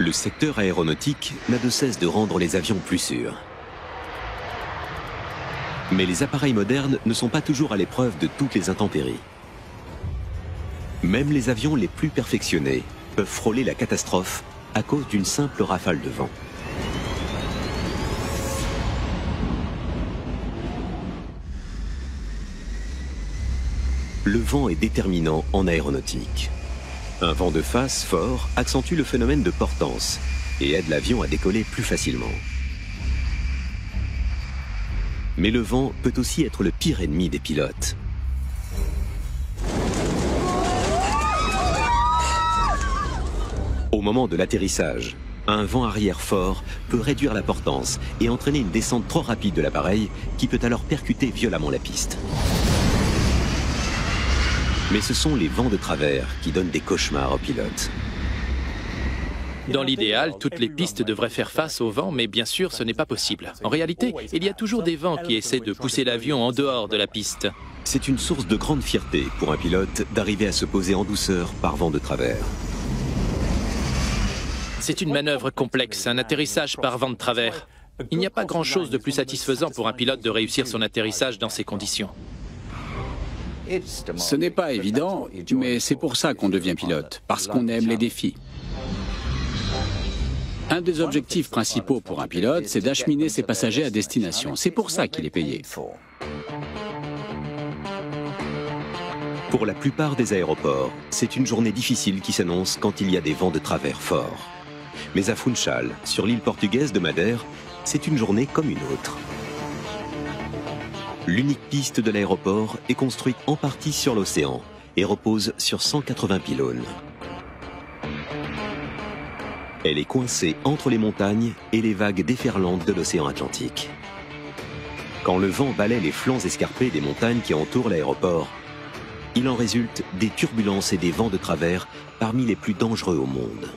Le secteur aéronautique n'a de cesse de rendre les avions plus sûrs. Mais les appareils modernes ne sont pas toujours à l'épreuve de toutes les intempéries. Même les avions les plus perfectionnés peuvent frôler la catastrophe à cause d'une simple rafale de vent. Le vent est déterminant en aéronautique. Un vent de face fort accentue le phénomène de portance et aide l'avion à décoller plus facilement. Mais le vent peut aussi être le pire ennemi des pilotes. Au moment de l'atterrissage, un vent arrière fort peut réduire la portance et entraîner une descente trop rapide de l'appareil qui peut alors percuter violemment la piste. Mais ce sont les vents de travers qui donnent des cauchemars aux pilotes. Dans l'idéal, toutes les pistes devraient faire face au vent, mais bien sûr, ce n'est pas possible. En réalité, il y a toujours des vents qui essaient de pousser l'avion en dehors de la piste. C'est une source de grande fierté pour un pilote d'arriver à se poser en douceur par vent de travers. C'est une manœuvre complexe, un atterrissage par vent de travers. Il n'y a pas grand-chose de plus satisfaisant pour un pilote de réussir son atterrissage dans ces conditions. Ce n'est pas évident, mais c'est pour ça qu'on devient pilote, parce qu'on aime les défis. Un des objectifs principaux pour un pilote, c'est d'acheminer ses passagers à destination. C'est pour ça qu'il est payé. Pour la plupart des aéroports, c'est une journée difficile qui s'annonce quand il y a des vents de travers forts. Mais à Funchal, sur l'île portugaise de Madère, c'est une journée comme une autre. L'unique piste de l'aéroport est construite en partie sur l'océan et repose sur 180 pylônes. Elle est coincée entre les montagnes et les vagues déferlantes de l'océan Atlantique. Quand le vent balaie les flancs escarpés des montagnes qui entourent l'aéroport, il en résulte des turbulences et des vents de travers parmi les plus dangereux au monde.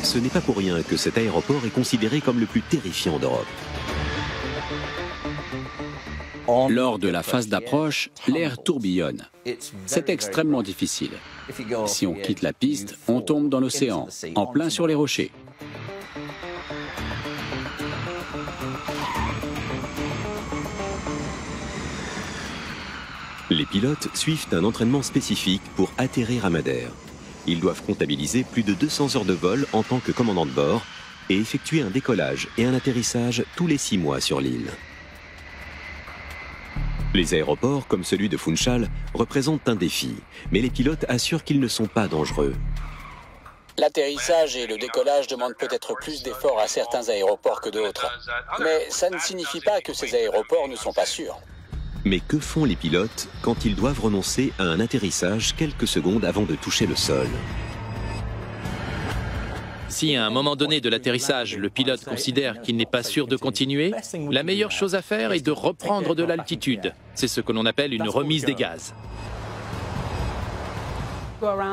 Ce n'est pas pour rien que cet aéroport est considéré comme le plus terrifiant d'Europe. Lors de la phase d'approche, l'air tourbillonne. C'est extrêmement difficile. Si on quitte la piste, on tombe dans l'océan, en plein sur les rochers. Les pilotes suivent un entraînement spécifique pour atterrir à Madère. Ils doivent comptabiliser plus de 200 heures de vol en tant que commandant de bord et effectuer un décollage et un atterrissage tous les 6 mois sur l'île. Les aéroports, comme celui de Funchal, représentent un défi, mais les pilotes assurent qu'ils ne sont pas dangereux. L'atterrissage et le décollage demandent peut-être plus d'efforts à certains aéroports que d'autres. Mais ça ne signifie pas que ces aéroports ne sont pas sûrs. Mais que font les pilotes quand ils doivent renoncer à un atterrissage quelques secondes avant de toucher le sol ? Si à un moment donné de l'atterrissage, le pilote considère qu'il n'est pas sûr de continuer, la meilleure chose à faire est de reprendre de l'altitude. C'est ce que l'on appelle une remise des gaz.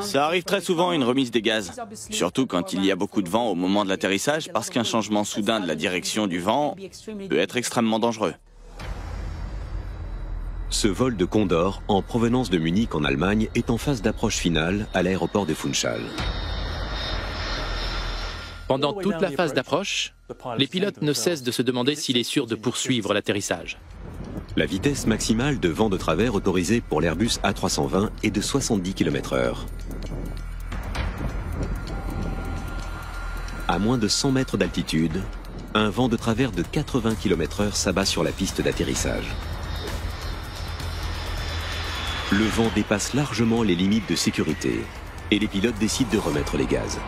Ça arrive très souvent une remise des gaz, surtout quand il y a beaucoup de vent au moment de l'atterrissage, parce qu'un changement soudain de la direction du vent peut être extrêmement dangereux. Ce vol de Condor, en provenance de Munich en Allemagne, est en phase d'approche finale à l'aéroport de Funchal. Pendant toute la phase d'approche, les pilotes ne cessent de se demander s'il est sûr de poursuivre l'atterrissage. La vitesse maximale de vent de travers autorisée pour l'Airbus A320 est de 70 km/h. À moins de 100 mètres d'altitude, un vent de travers de 80 km/h s'abat sur la piste d'atterrissage. Le vent dépasse largement les limites de sécurité et les pilotes décident de remettre les gaz.